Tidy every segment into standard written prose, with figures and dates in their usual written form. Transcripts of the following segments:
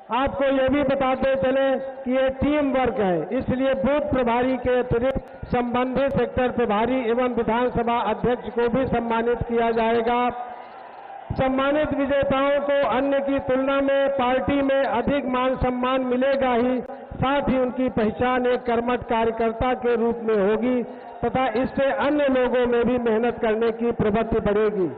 आपको ये भी बताते चले कि ये टीम वर्क है, इसलिए बूथ प्रभारी के अतिरिक्त संबंधित सेक्टर प्रभारी एवं विधानसभा अध्यक्ष को भी सम्मानित किया जाएगा। सम्मानित विजेताओं को अन्य की तुलना में पार्टी में अधिक मान सम्मान मिलेगा ही, साथ ही उनकी पहचान एक कर्मठ कार्यकर्ता के रूप में होगी तथा इससे अन्य लोगों में भी मेहनत करने की प्रवृत्ति बढ़ेगी।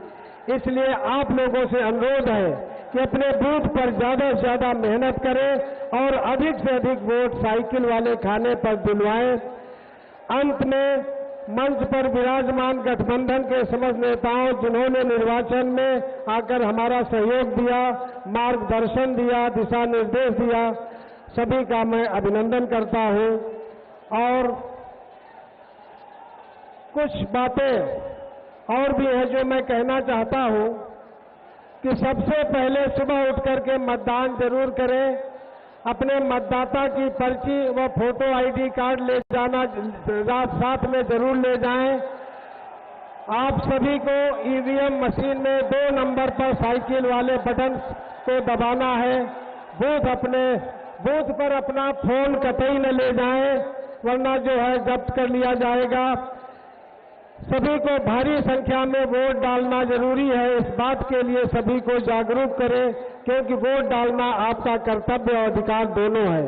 इसलिए आप लोगों से अनुरोध है कि अपने बूथ पर ज्यादा से ज्यादा मेहनत करें और अधिक से अधिक वोट साइकिल वाले खाने पर दिलवाएं। अंत में मंच पर विराजमान गठबंधन के समस्त नेताओं जिन्होंने निर्वाचन में आकर हमारा सहयोग दिया, मार्गदर्शन दिया, दिशा निर्देश दिया, सभी का मैं अभिनंदन करता हूं। और कुछ बातें और भी है जो मैं कहना चाहता हूं कि सबसे पहले सुबह उठ करके मतदान जरूर करें। अपने मतदाता की पर्ची व फोटो आईडी कार्ड ले जाना साथ में जरूर ले जाएं। आप सभी को ईवीएम मशीन में 2 नंबर पर साइकिल वाले बटन को दबाना है। बूथ पर अपना फोन कतई न ले जाएं, वरना जो है जब्त कर लिया जाएगा। सभी को भारी संख्या में वोट डालना जरूरी है, इस बात के लिए सभी को जागरूक करें, क्योंकि वोट डालना आपका कर्तव्य और अधिकार दोनों है।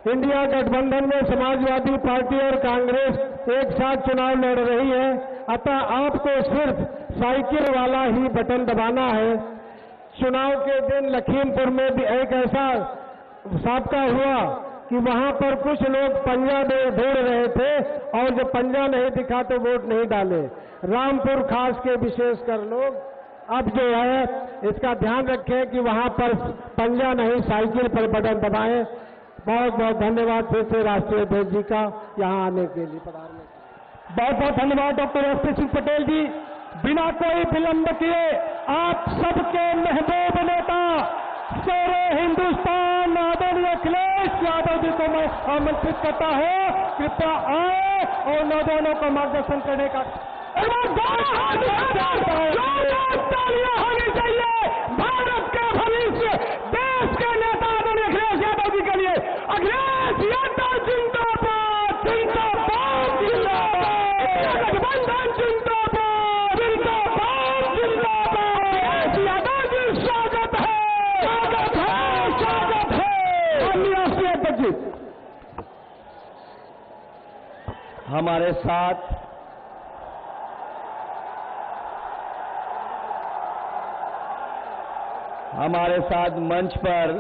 इंडिया गठबंधन में समाजवादी पार्टी और कांग्रेस एक साथ चुनाव लड़ रही है, अतः आपको सिर्फ साइकिल वाला ही बटन दबाना है। चुनाव के दिन लखीमपुर में भी एक ऐसा साबका हुआ कि वहां पर कुछ लोग पंजा ढूंढ रहे थे और जब पंजा नहीं दिखा तो वोट नहीं डाले। रामपुर खास के विशेषकर लोग अब जो है इसका ध्यान रखें कि वहां पर पंजा नहीं साइकिल पर बटन दबाएं। बहुत बहुत धन्यवाद फिर से राष्ट्रीय अध्यक्ष जी का यहां आने के लिए पधारने। बहुत बहुत धन्यवाद डॉक्टर एसपी सिंह पटेल जी। बिना कोई विलंब किए आप सबके महबूब नेता शेरे हिंदुस्तान आदरणीय अखिलेश यादव जी को मैं आमंत्रित करता हूं, कृपया आए और नौजवानों को मार्गदर्शन करने का तालियां होनी चाहिए। भारत का भविष्य देश के नेता आदरणीय अखिलेश यादव जी के लिए। अखिलेश यादव जिंदाबाद, जिंदाबाद, जिंदाबाद, गठबंधन जिंदाबाद, जिंदाबाद, जिंदाबाद। अखिलेश यादव जी स्वागत है, स्वागत है, स्वागत है। माननीय राष्ट्रीय अध्यक्ष जी हमारे साथ मंच पर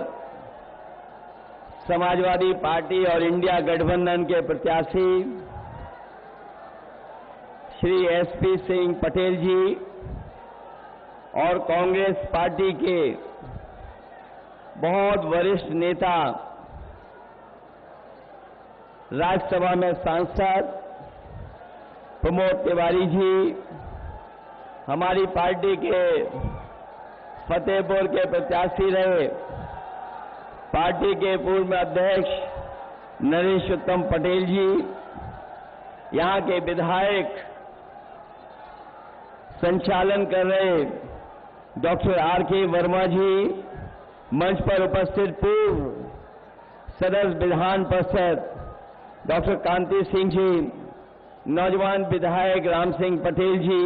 समाजवादी पार्टी और इंडिया गठबंधन के प्रत्याशी श्री एसपी सिंह पटेल जी और कांग्रेस पार्टी के बहुत वरिष्ठ नेता राज्यसभा में सांसद प्रमोद तिवारी जी, हमारी पार्टी के फतेहपुर के प्रत्याशी रहे पार्टी के पूर्व अध्यक्ष नरेश उत्तम पटेल जी, यहां के विधायक संचालन कर रहे डॉक्टर आर.के. वर्मा जी, मंच पर उपस्थित पूर्व सदस्य विधान परिषद डॉक्टर कांति सिंह जी, नौजवान विधायक राम सिंह पटेल जी,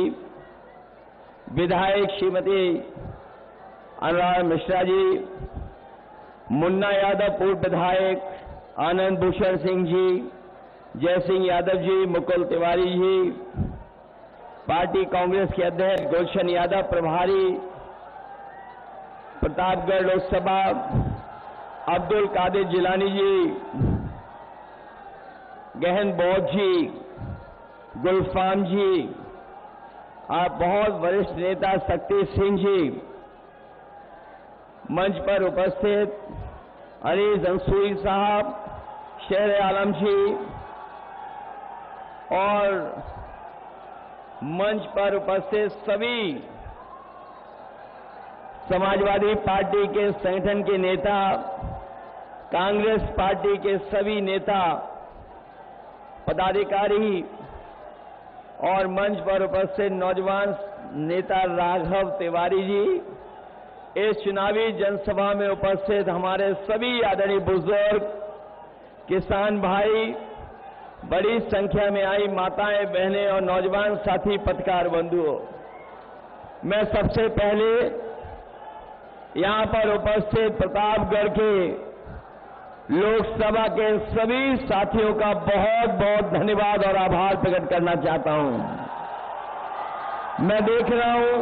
विधायक श्रीमती अनुराग मिश्रा जी, मुन्ना यादव पूर्व विधायक, आनंद भूषण सिंह जी, जय सिंह यादव जी, मुकुल तिवारी जी, पार्टी कांग्रेस के अध्यक्ष गुलशन यादव प्रभारी प्रतापगढ़ लोकसभा, अब्दुल कादिर जिलानी जी, गहन बौद्ध जी, गुलफाम जी, आप बहुत वरिष्ठ नेता शक्ति सिंह जी, मंच पर उपस्थित अनीस अंसूरी साहब, शेर आलम जी और मंच पर उपस्थित सभी समाजवादी पार्टी के संगठन के नेता, कांग्रेस पार्टी के सभी नेता पदाधिकारी और मंच पर उपस्थित नौजवान नेता राघव तिवारी जी इस चुनावी जनसभा में उपस्थित हमारे सभी आदरणीय बुजुर्ग, किसान भाई, बड़ी संख्या में आई माताएं, बहनें और नौजवान साथी पत्रकार बंधुओं, मैं सबसे पहले यहां पर उपस्थित प्रतापगढ़ के लोकसभा के सभी साथियों का बहुत बहुत धन्यवाद और आभार प्रकट करना चाहता हूं। मैं देख रहा हूं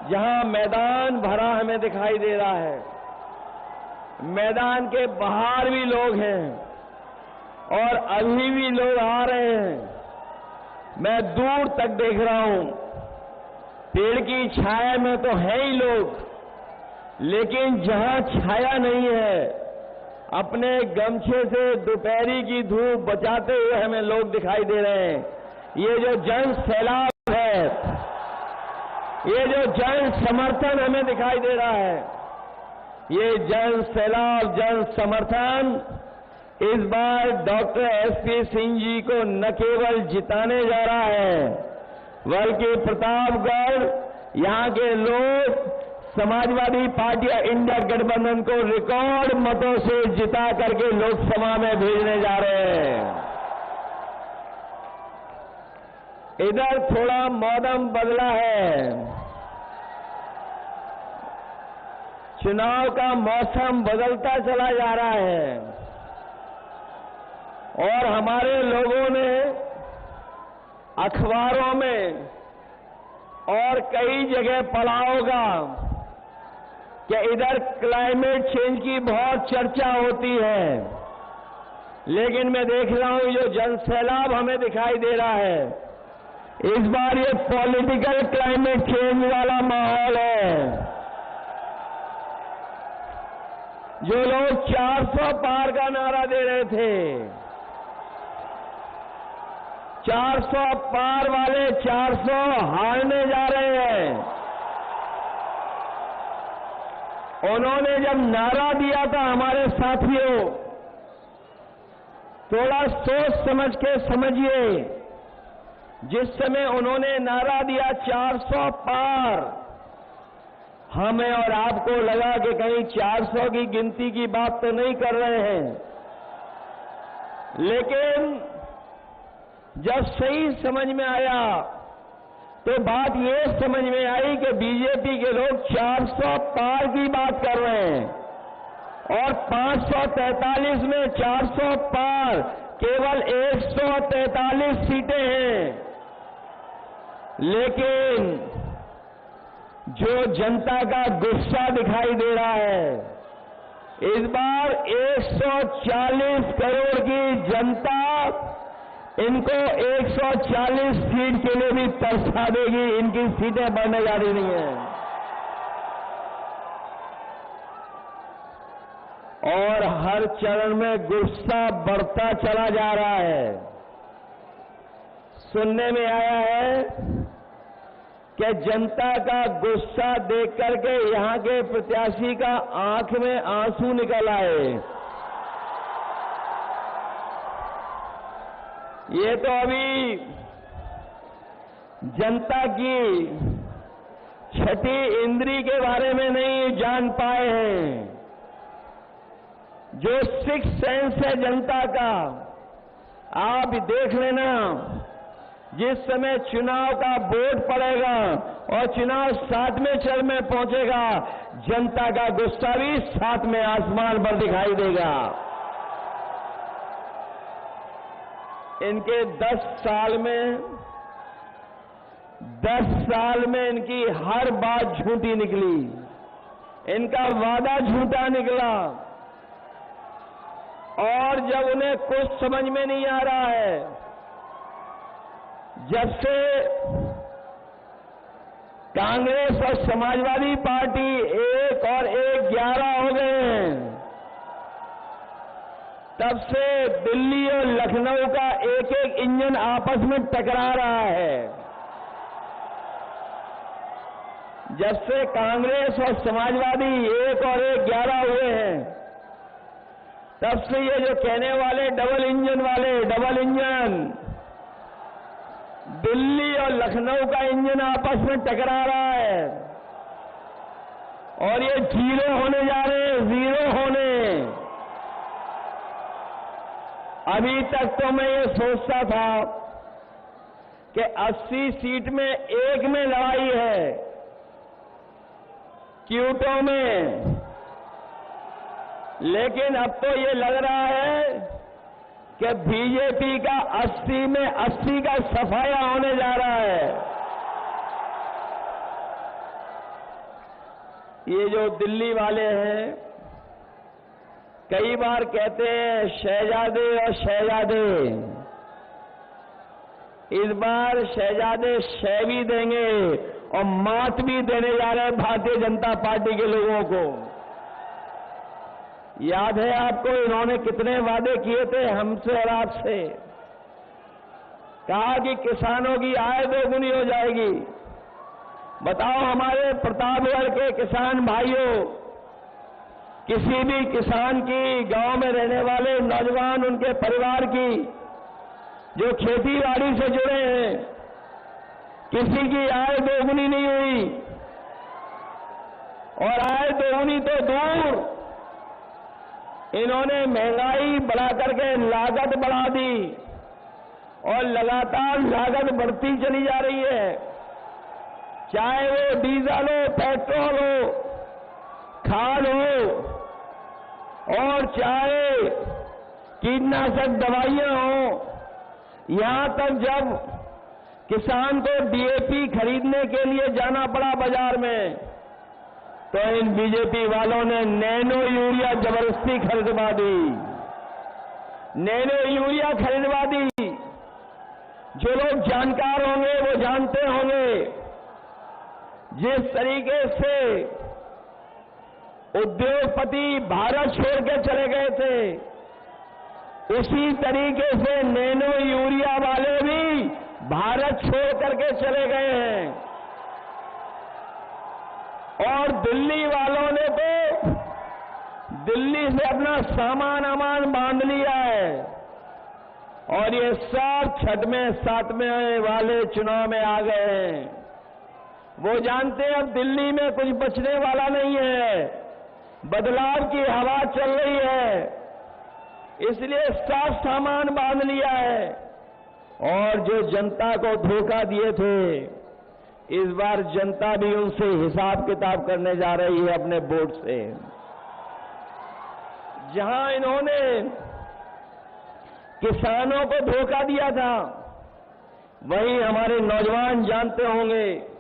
जहां मैदान भरा हमें दिखाई दे रहा है, मैदान के बाहर भी लोग हैं और अभी भी लोग आ रहे हैं। मैं दूर तक देख रहा हूं, पेड़ की छाया में तो है ही लोग, लेकिन जहां छाया नहीं है, अपने गमछे से दोपहरी की धूप बचाते हुए हमें लोग दिखाई दे रहे हैं। ये जो जन सैलाब है, ये जो जन समर्थन हमें दिखाई दे रहा है, ये जन सैलाब, जन समर्थन इस बार डॉक्टर एसपी सिंह जी को न केवल जिताने जा रहा है, बल्कि प्रतापगढ़ यहां के लोग समाजवादी पार्टी इंडिया गठबंधन को रिकॉर्ड मतों से जिता करके लोकसभा में भेजने जा रहे हैं। इधर थोड़ा मौसम बदला है, चुनाव का मौसम बदलता चला जा रहा है और हमारे लोगों ने अखबारों में और कई जगह पढ़ा होगा कि इधर क्लाइमेट चेंज की बहुत चर्चा होती है, लेकिन मैं देख रहा हूं जो जनसैलाब हमें दिखाई दे रहा है, इस बार ये पॉलिटिकल क्लाइमेट चेंज वाला माहौल है। जो लोग 400 पार का नारा दे रहे थे, 400 पार वाले 400 हारने जा रहे हैं। उन्होंने जब नारा दिया था, हमारे साथियों, थोड़ा सोच समझ के समझिए, जिस समय उन्होंने नारा दिया 400 पार, हमें और आपको लगा कि कहीं 400 की गिनती की बात तो नहीं कर रहे हैं, लेकिन जब सही समझ में आया तो बात ये समझ में आई कि बीजेपी के लोग 400 पार की बात कर रहे हैं और 543 में 400 पार केवल 143 सीटें हैं। लेकिन जो जनता का गुस्सा दिखाई दे रहा है, इस बार 140 करोड़ की जनता इनको 140 सीट के लिए भी तरसा देगी, इनकी सीटें बढ़ने जा रही नहीं है। और हर चरण में गुस्सा बढ़ता चला जा रहा है। सुनने में आया है कि जनता का गुस्सा देख करके यहां के प्रत्याशी का आंख में आंसू निकल आए। ये तो अभी जनता की छठी इंद्री के बारे में नहीं जान पाए हैं। जो सिक्स सेंस है जनता का, आप देख लेना, जिस समय चुनाव का वोट पड़ेगा और चुनाव 7वें चरण में पहुंचेगा, जनता का गुस्सा भी 7वें आसमान पर दिखाई देगा। इनके 10 साल में इनकी हर बात झूठी निकली, इनका वादा झूठा निकला, और जब उन्हें कुछ समझ में नहीं आ रहा है, जब से कांग्रेस और समाजवादी पार्टी 1 और 1 11 हो गए हैं, तब से दिल्ली और लखनऊ का एक एक इंजन आपस में टकरा रहा है। जब से कांग्रेस और समाजवादी 1 और 1 11 हुए हैं, तब से ये जो कहने वाले डबल इंजन दिल्ली और लखनऊ का इंजन आपस में टकरा रहा है। और ये जीरो होने जा रहे हैं, जीरो होने। अभी तक तो मैं ये सोचता था कि 80 सीट में एक में लड़ाई है, क्यूटों में, लेकिन अब तो ये लग रहा है कि बीजेपी का 80 में 80 का सफाया होने जा रहा है। ये जो दिल्ली वाले हैं, कई बार कहते हैं शहजादे और शहजादे, इस बार शहजादे शह भी देंगे और मात भी देने जा रहे हैं भारतीय जनता पार्टी के लोगों को। याद है आपको इन्होंने कितने वादे किए थे हमसे और आपसे? कहा कि किसानों की आय दोगुनी हो जाएगी। बताओ हमारे प्रतापगढ़ के किसान भाइयों, किसी भी किसान की, गांव में रहने वाले नौजवान, उनके परिवार की जो खेती बाड़ी से जुड़े हैं, किसी की आय दोगुनी नहीं हुई। और आय दोगुनी तो दूर, इन्होंने महंगाई बढ़ा करके लागत बढ़ा दी और लगातार लागत बढ़ती चली जा रही है। चाहे वो डीजल हो, पेट्रोल हो, खाद हो, और चाहे कीटनाशक दवाइयां हो, यहां तक जब किसान को डीएपी खरीदने के लिए जाना पड़ा बाजार में, तो इन बीजेपी वालों ने नैनो यूरिया जबरदस्ती खरीदवा दी, नैनो यूरिया खरीदवा दी। जो लोग जानकार होंगे वो जानते होंगे, जिस तरीके से उद्योगपति भारत छोड़ के चले गए थे, उसी तरीके से नैनो यूरिया वाले भी भारत छोड़ करके चले गए हैं। और दिल्ली वालों ने तो दिल्ली से अपना सामान बांध लिया है और ये सब 6वें 7वें वाले चुनाव में आ गए हैं। वो जानते हैं अब दिल्ली में कुछ बचने वाला नहीं है, बदलाव की हवा चल रही है, इसलिए सब सामान बांध लिया है। और जो जनता को धोखा दिए थे, इस बार जनता भी उनसे हिसाब किताब करने जा रही है अपने वोट से। जहां इन्होंने किसानों को धोखा दिया था, वहीं हमारे नौजवान जानते होंगे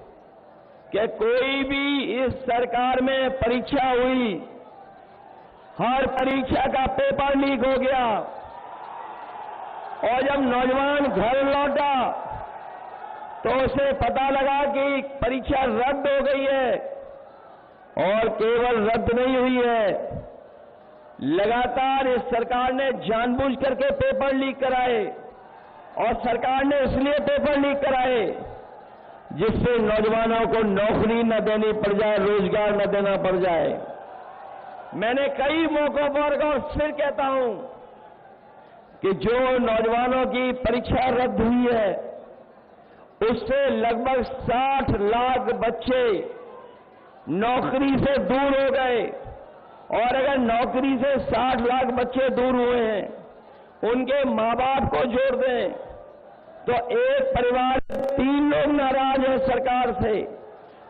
कि कोई भी इस सरकार में परीक्षा हुई, हर परीक्षा का पेपर लीक हो गया और जब नौजवान घर लौटा तो उसे पता लगा कि परीक्षा रद्द हो गई है। और केवल रद्द नहीं हुई है, लगातार इस सरकार ने जानबूझ करके पेपर लीक कराए, और सरकार ने इसलिए पेपर लीक कराए जिससे नौजवानों को नौकरी न देनी पड़ जाए, रोजगार न देना पड़ जाए। मैंने कई मौकों पर और फिर कहता हूं कि जो नौजवानों की परीक्षा रद्द हुई है, उससे लगभग 60 लाख बच्चे नौकरी से दूर हो गए। और अगर नौकरी से 60 लाख बच्चे दूर हुए हैं, उनके मां बाप को जोड़ दें तो एक परिवार 3 लोग नाराज हैं सरकार से।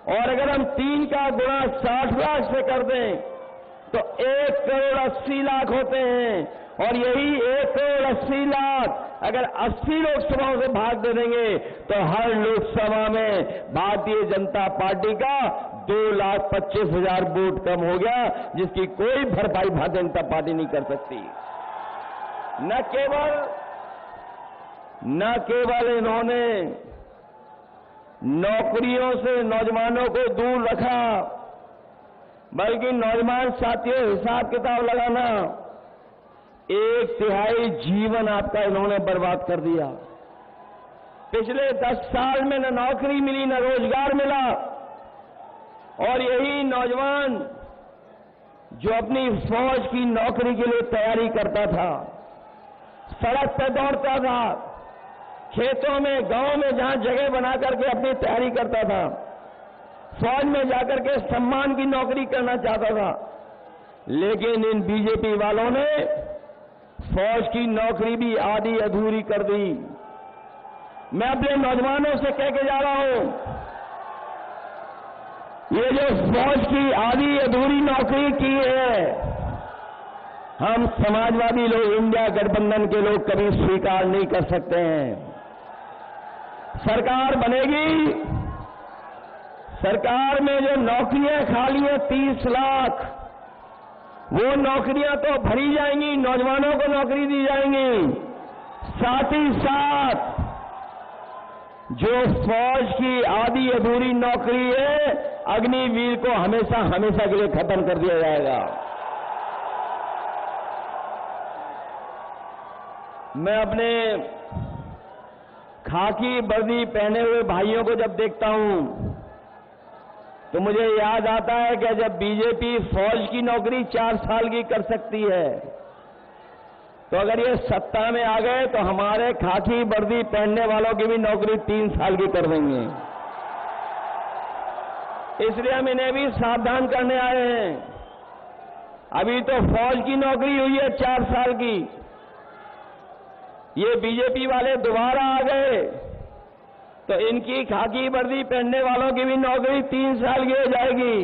और अगर हम 3 का गुणा 60 लाख से कर दें तो 1 करोड़ 80 लाख होते हैं। और यही 1 करोड़ 80 लाख अगर 80 लोकसभाओं से भाग दे देंगे तो हर लोकसभा में भारतीय जनता पार्टी का 2,25,000 वोट कम हो गया, जिसकी कोई भरपाई भारतीय जनता पार्टी नहीं कर सकती। न केवल इन्होंने नौकरियों से नौजवानों को दूर रखा, बल्कि नौजवान साथियों, हिसाब किताब लगाना, 1/3 जीवन आपका इन्होंने बर्बाद कर दिया। पिछले 10 साल में न नौकरी मिली, न रोजगार मिला। और यही नौजवान जो अपनी फौज की नौकरी के लिए तैयारी करता था, सड़क पर दौड़ता था, खेतों में, गांव में जहां जगह बना करके अपनी तैयारी करता था, फौज में जाकर के सम्मान की नौकरी करना चाहता था, लेकिन इन बीजेपी वालों ने फौज की नौकरी भी आधी अधूरी कर दी। मैं अपने नौजवानों से कह के जा रहा हूं, ये जो फौज की आधी अधूरी नौकरी की है, हम समाजवादी लोग, इंडिया गठबंधन के लोग कभी स्वीकार नहीं कर सकते हैं। सरकार बनेगी, सरकार में जो नौकरियां खाली हैं 30 लाख, वो नौकरियां तो भरी जाएंगी, नौजवानों को नौकरी दी जाएंगी। साथ ही साथ जो फौज की आधी अधूरी नौकरी है, अग्निवीर को हमेशा हमेशा के लिए खत्म कर दिया जाएगा। मैं अपने खाकी वर्दी पहने हुए भाइयों को जब देखता हूं तो मुझे याद आता है कि जब बीजेपी फौज की नौकरी 4 साल की कर सकती है, तो अगर ये सत्ता में आ गए तो हमारे खाकी वर्दी पहनने वालों की भी नौकरी 3 साल की कर देंगे। इसलिए हम इन्हें भी सावधान करने आए हैं। अभी तो फौज की नौकरी हुई है 4 साल की, ये बीजेपी वाले दोबारा आ गए तो इनकी खाकी वर्दी पहनने वालों की भी नौकरी 3 साल की हो जाएगी।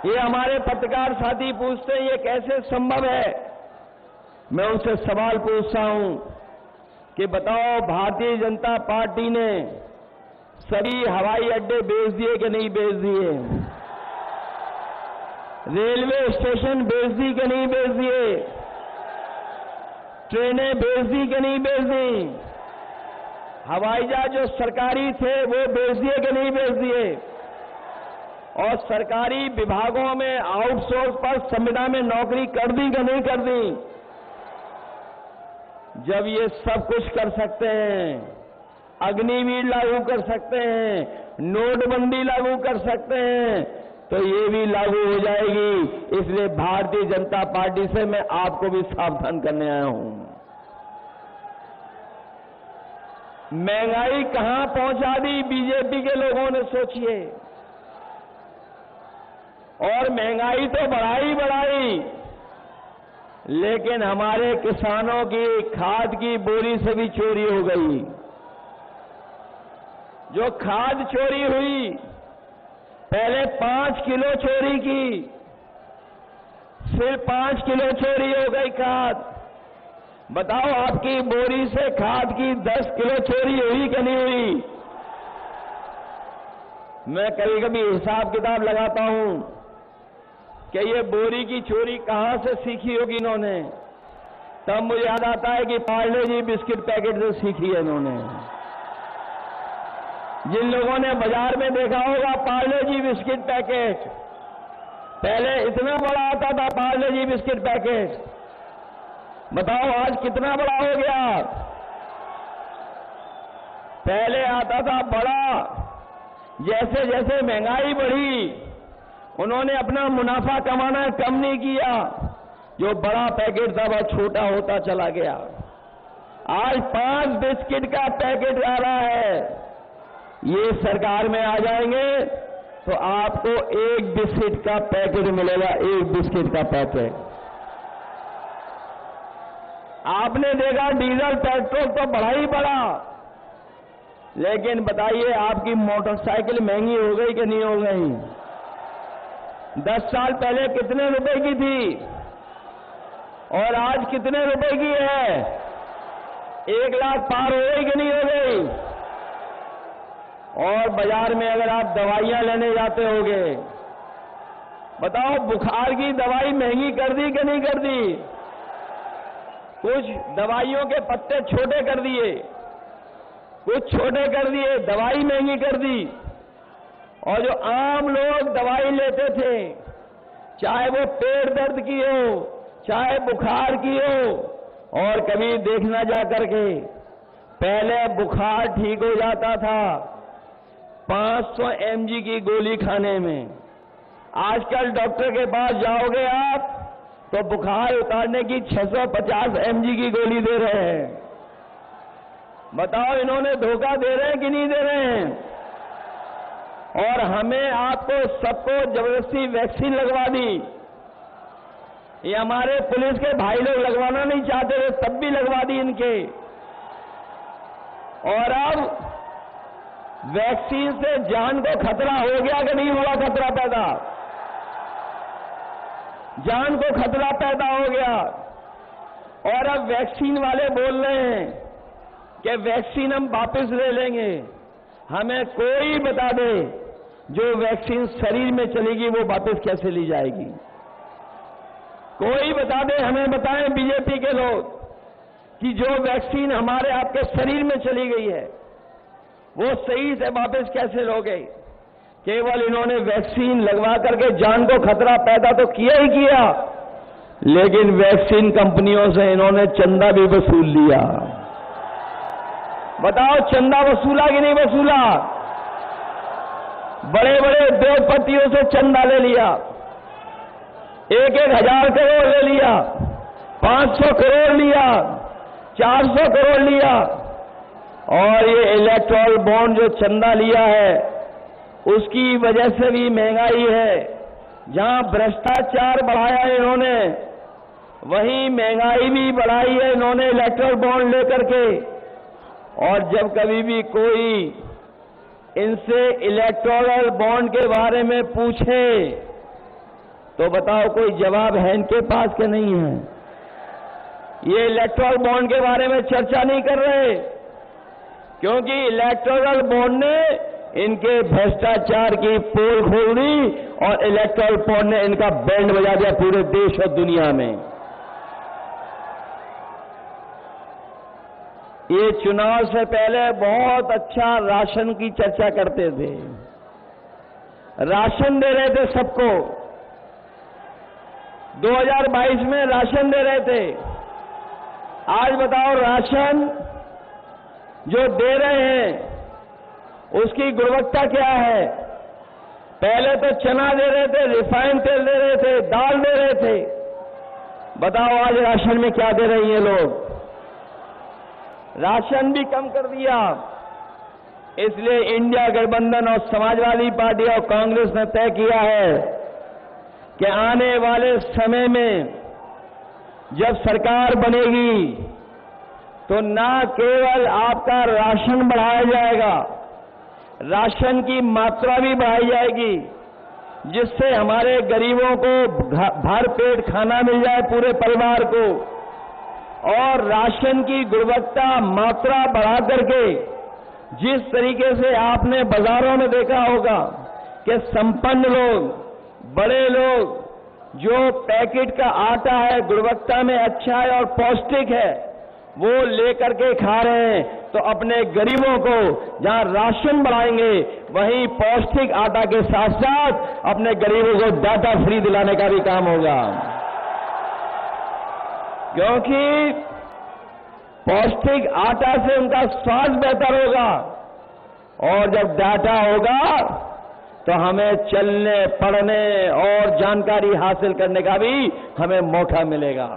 ये हमारे पत्रकार साथी पूछते हैं ये कैसे संभव है। मैं उनसे सवाल पूछता हूं कि बताओ, भारतीय जनता पार्टी ने सभी हवाई अड्डे बेच दिए कि नहीं बेच दिए? रेलवे स्टेशन बेच दी कि नहीं बेच दिए? ट्रेनें बेच दी कि नहीं बेच दी? हवाई जहाज जो सरकारी थे वो बेच दिए कि नहीं बेच दिए? और सरकारी विभागों में आउटसोर्स पर संविदा में नौकरी कर दी कि नहीं कर दी? जब ये सब कुछ कर सकते हैं, अग्निवीर लागू कर सकते हैं, नोटबंदी लागू कर सकते हैं, तो ये भी लागू हो जाएगी। इसलिए भारतीय जनता पार्टी से मैं आपको भी सावधान करने आया हूं। महंगाई कहां पहुंचा दी बीजेपी के लोगों ने, सोचिए। और महंगाई तो बढ़ाई, लेकिन हमारे किसानों की खाद की बोरी से भी चोरी हो गई। जो खाद चोरी हुई, पहले 5 किलो चोरी की, फिर 5 किलो चोरी हो गई खाद। बताओ, आपकी बोरी से खाद की 10 किलो चोरी हुई कि नहीं हुई? मैं कभी कभी हिसाब किताब लगाता हूं कि ये बोरी की चोरी कहां से सीखी होगी इन्होंने। तब मुझे याद आता है कि पार्ले जी बिस्किट पैकेट से सीखी है इन्होंने। जिन लोगों ने बाजार में देखा होगा पार्ले जी बिस्किट पैकेट, पहले इतना बड़ा आता था पार्ले जी बिस्किट पैकेट, बताओ आज कितना बड़ा हो गया। पहले आता था बड़ा, जैसे जैसे महंगाई बढ़ी उन्होंने अपना मुनाफा कमाना कम नहीं किया, जो बड़ा पैकेट था वह छोटा होता चला गया। आज 5 बिस्किट का पैकेट आ रहा है। ये सरकार में आ जाएंगे तो आपको 1 बिस्किट का पैकेट मिलेगा, 1 बिस्किट का पैकेट। आपने देखा डीजल पेट्रोल तो बढ़ा ही बढ़ा, लेकिन बताइए आपकी मोटरसाइकिल महंगी हो गई कि नहीं हो गई? 10 साल पहले कितने रुपए की थी और आज कितने रुपए की है? 1 लाख पार हो गई कि नहीं हो गई? और बाजार में अगर आप दवाइयां लेने जाते होगे, बताओ बुखार की दवाई महंगी कर दी कि नहीं कर दी? कुछ दवाइयों के पत्ते छोटे कर दिए, कुछ छोटे कर दिए, दवाई महंगी कर दी। और जो आम लोग दवाई लेते थे, चाहे वो पेट दर्द की हो, चाहे बुखार की हो, और कभी देखना जा करके पहले बुखार ठीक हो जाता था 500 mg की गोली खाने में। आजकल डॉक्टर के पास जाओगे आप तो बुखार उतारने की 650 mg की गोली दे रहे हैं। बताओ इन्होंने धोखा दे रहे हैं कि नहीं दे रहे हैं? और हमें आपको सबको जबरदस्ती वैक्सीन लगवा दी। ये हमारे पुलिस के भाई लोग लगवाना नहीं चाहते थे, तब भी लगवा दी इनके। और अब वैक्सीन से जान को खतरा हो गया कि नहीं हुआ खतरा पैदा? जान को खतरा पैदा हो गया। और अब वैक्सीन वाले बोल रहे हैं कि वैक्सीन हम वापस ले लेंगे। हमें कोई बता दे जो वैक्सीन शरीर में चलेगी वो वापस कैसे ली जाएगी? कोई बता दे, हमें बताएं बीजेपी के लोग कि जो वैक्सीन हमारे आपके शरीर में चली गई है वो सही से वापस कैसे लोगे? केवल इन्होंने वैक्सीन लगवा करके जान को खतरा पैदा तो किया ही किया, लेकिन वैक्सीन कंपनियों से इन्होंने चंदा भी वसूल लिया। बताओ, चंदा वसूला कि नहीं वसूला? बड़े बड़े उद्योगपतियों से चंदा ले लिया, 1,000 करोड़ ले लिया, 500 करोड़ लिया, 400 करोड़ लिया। और ये इलेक्टोरल बॉन्ड जो चंदा लिया है उसकी वजह से भी महंगाई है। जहां भ्रष्टाचार बढ़ाया इन्होंने, वहीं महंगाई भी बढ़ाई है इन्होंने इलेक्टोरल बॉन्ड लेकर के। और जब कभी भी कोई इनसे इलेक्टोरल बॉन्ड के बारे में पूछे तो बताओ कोई जवाब है इनके पास कि नहीं है? ये इलेक्टोरल बॉन्ड के बारे में चर्चा नहीं कर रहे, क्योंकि इलेक्टोरल बॉन्ड ने इनके भ्रष्टाचार की पोल खोल दी और इलेक्टोरल बॉन्ड ने इनका बैंड बजा दिया पूरे देश और दुनिया में। ये चुनाव से पहले बहुत अच्छा राशन की चर्चा करते थे, राशन दे रहे थे सबको, 2022 में राशन दे रहे थे। आज बताओ, राशन जो दे रहे हैं उसकी गुणवत्ता क्या है? पहले तो चना दे रहे थे, रिफाइंड तेल दे रहे थे, दाल दे रहे थे। बताओ आज राशन में क्या दे रही हैं लोग? राशन भी कम कर दिया। इसलिए इंडिया गठबंधन और समाजवादी पार्टी और कांग्रेस ने तय किया है कि आने वाले समय में जब सरकार बनेगी तो ना केवल आपका राशन बढ़ाया जाएगा, राशन की मात्रा भी बढ़ाई जाएगी, जिससे हमारे गरीबों को भर पेट खाना मिल जाए पूरे परिवार को। और राशन की गुणवत्ता मात्रा बढ़ा करके, जिस तरीके से आपने बाजारों में देखा होगा कि संपन्न लोग, बड़े लोग जो पैकेट का आटा है गुणवत्ता में अच्छा है और पौष्टिक है वो लेकर के खा रहे हैं, तो अपने गरीबों को जहां राशन बढ़ाएंगे वहीं पौष्टिक आटा के साथ साथ अपने गरीबों को डाटा फ्री दिलाने का भी काम होगा। क्योंकि पौष्टिक आटा से उनका स्वास्थ्य बेहतर होगा, और जब डाटा होगा तो हमें चलने, पढ़ने और जानकारी हासिल करने का भी हमें मौका मिलेगा।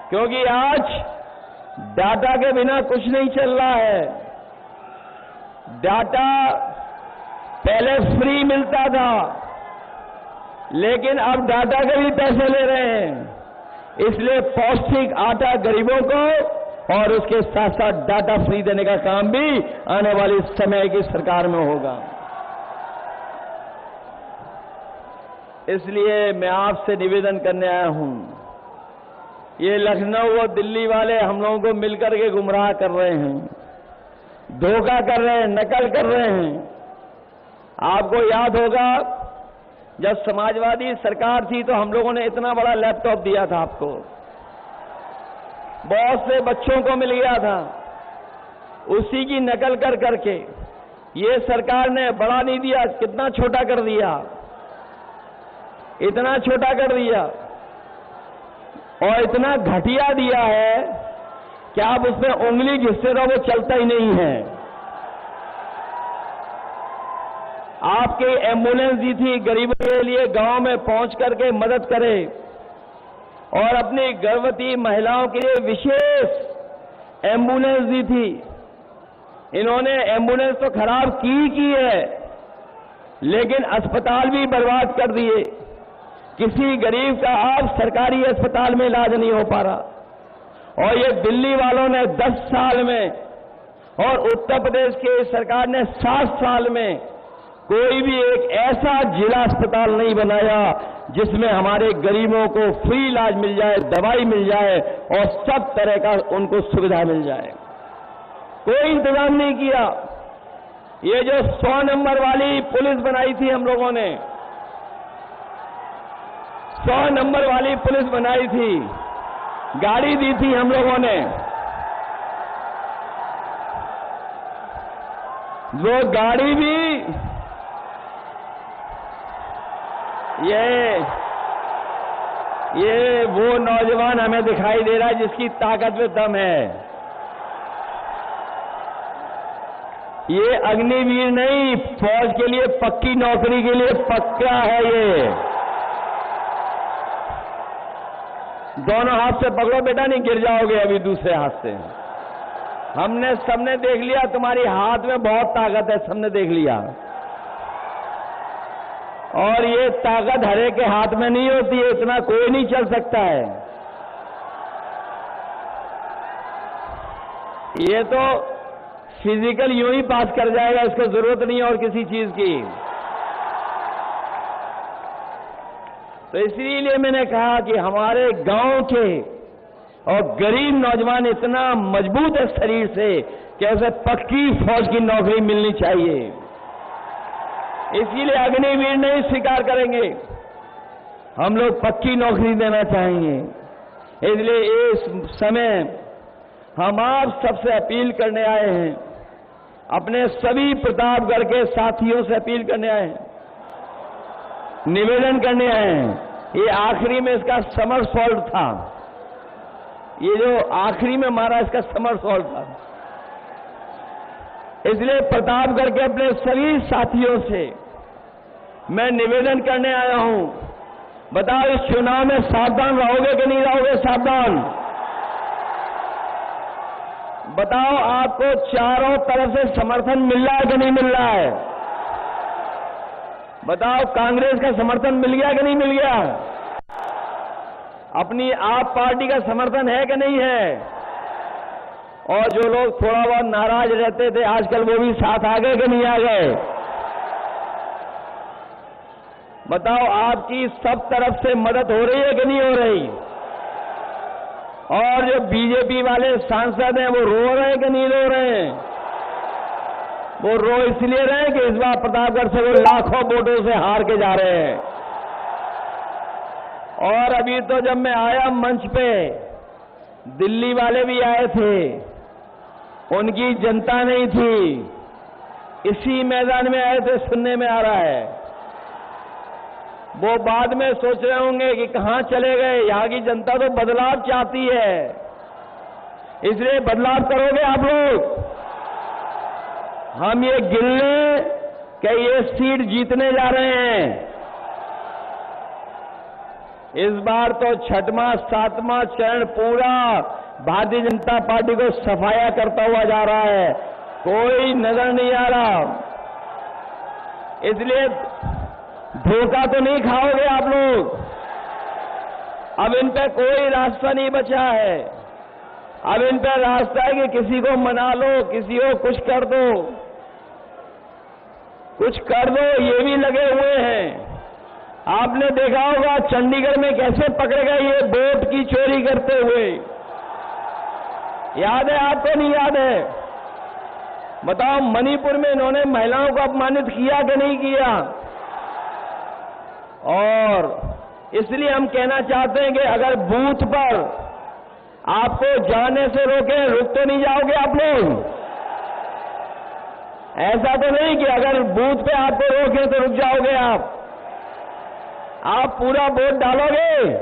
क्योंकि आज डाटा के बिना कुछ नहीं चल रहा है। डाटा पहले फ्री मिलता था, लेकिन अब डाटा के भी पैसे ले रहे हैं। इसलिए पौष्टिक आटा गरीबों को और उसके साथ साथ डाटा फ्री देने का काम भी आने वाली समय की सरकार में होगा। इसलिए मैं आपसे निवेदन करने आया हूं, ये लखनऊ और दिल्ली वाले हम लोगों को मिलकर के गुमराह कर रहे हैं, धोखा कर रहे हैं, नकल कर रहे हैं। आपको याद होगा जब समाजवादी सरकार थी तो हम लोगों ने इतना बड़ा लैपटॉप दिया था आपको, बहुत से बच्चों को मिल गया था, उसी की नकल कर करके ये सरकार ने बड़ा नहीं दिया, कितना छोटा कर दिया, इतना छोटा कर दिया और इतना घटिया दिया है कि आप उसमें उंगली घिसते रहो वो चलता ही नहीं है। आपकी एम्बुलेंस दी थी गरीबों के लिए गांव में पहुंच करके मदद करे, और अपनी गर्भवती महिलाओं के लिए विशेष एम्बुलेंस दी थी। इन्होंने एम्बुलेंस तो खराब की है, लेकिन अस्पताल भी बर्बाद कर दिए। किसी गरीब का अब सरकारी अस्पताल में इलाज नहीं हो पा रहा। और ये दिल्ली वालों ने 10 साल में और उत्तर प्रदेश की सरकार ने 7 साल में कोई भी एक ऐसा जिला अस्पताल नहीं बनाया जिसमें हमारे गरीबों को फ्री इलाज मिल जाए, दवाई मिल जाए और सब तरह का उनको सुविधा मिल जाए। कोई इंतजाम नहीं किया। ये जो 100 नंबर वाली पुलिस बनाई थी हम लोगों ने, 100 नंबर वाली पुलिस बनाई थी, गाड़ी दी थी हम लोगों ने, वो गाड़ी भी ये वो नौजवान हमें दिखाई दे रहा है जिसकी ताकत में दम है। ये अग्निवीर नहीं, फौज के लिए पक्की नौकरी के लिए पक्का है। ये दोनों हाथ से पकड़ो बेटा, नहीं गिर जाओगे अभी दूसरे हाथ से। सबने देख लिया तुम्हारी हाथ में बहुत ताकत है, सबने देख लिया। और ये ताकत हरे के हाथ में नहीं होती है, इतना कोई नहीं चल सकता है। ये तो फिजिकल यूं ही पास कर जाएगा, इसको जरूरत नहीं है और किसी चीज की। तो इसलिए मैंने कहा कि हमारे गांव के और गरीब नौजवान इतना मजबूत है शरीर से कि उसे पक्की फौज की नौकरी मिलनी चाहिए। इसीलिए अग्निवीर नहीं स्वीकार करेंगे, हम लोग पक्की नौकरी देना चाहेंगे। इसलिए इस समय हम आप सबसे अपील करने आए हैं, अपने सभी प्रतापगढ़ के साथियों से अपील करने आए हैं, निवेदन करने आए हैं। ये आखिरी में इसका समर सॉल्ट था, ये जो आखिरी में मारा इसका समर सॉल्ट था। इसलिए प्रतापगढ़ के अपने सभी साथियों से मैं निवेदन करने आया हूं, बताओ इस चुनाव में सावधान रहोगे कि नहीं रहोगे? सावधान बताओ, आपको चारों तरफ से समर्थन मिल रहा है कि नहीं मिल रहा है? बताओ, कांग्रेस का समर्थन मिल गया कि नहीं मिल गया? अपनी आप पार्टी का समर्थन है कि नहीं है? और जो लोग थोड़ा बहुत नाराज रहते थे आजकल वो भी साथ आ गए कि नहीं आ गए? बताओ, आपकी सब तरफ से मदद हो रही है कि नहीं हो रही? और जो बीजेपी वाले सांसद हैं वो रो रहे हैं कि नहीं रो रहे हैं? वो रो इसलिए रहे हैं कि इस बार प्रतापगढ़ से वो लाखों वोटों से हार के जा रहे हैं। और अभी तो जब मैं आया मंच पे, दिल्ली वाले भी आए थे, उनकी जनता नहीं थी, इसी मैदान में आए थे, सुनने में आ रहा है। वो बाद में सोच रहे होंगे कि कहां चले गए, यहां की जनता तो बदलाव चाहती है, इसलिए बदलाव करोगे आप लोग। हम ये गिन लें कि ये सीट जीतने जा रहे हैं। इस बार तो 6वां 7वां चरण पूरा भारतीय जनता पार्टी को सफाया करता हुआ जा रहा है, कोई नजर नहीं आ रहा। इसलिए धोखा तो नहीं खाओगे आप लोग। अब इन पे कोई रास्ता नहीं बचा है। अब इन पे रास्ता है कि किसी को मना लो, किसी को कुछ कर दो, कुछ कर दो, ये भी लगे हुए हैं। आपने देखा होगा चंडीगढ़ में कैसे पकड़े गए ये वोट की चोरी करते हुए, याद है आपको? नहीं याद है? बताओ, मणिपुर में इन्होंने महिलाओं को अपमानित किया कि नहीं किया? और इसलिए हम कहना चाहते हैं कि अगर बूथ पर आपको जाने से रोके, रुक तो नहीं जाओगे आप लोग? ऐसा तो नहीं कि अगर बूथ पे आपको रोके तो रुक जाओगे आप पूरा वोट डालोगे?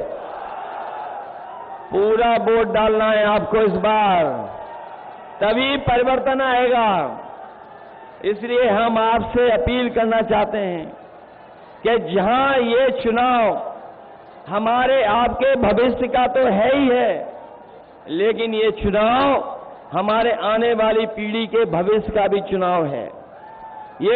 पूरा वोट डालना है आपको इस बार, तभी परिवर्तन आएगा। इसलिए हम आपसे अपील करना चाहते हैं कि जहां ये चुनाव हमारे आपके भविष्य का तो है ही है, लेकिन ये चुनाव हमारे आने वाली पीढ़ी के भविष्य का भी चुनाव है।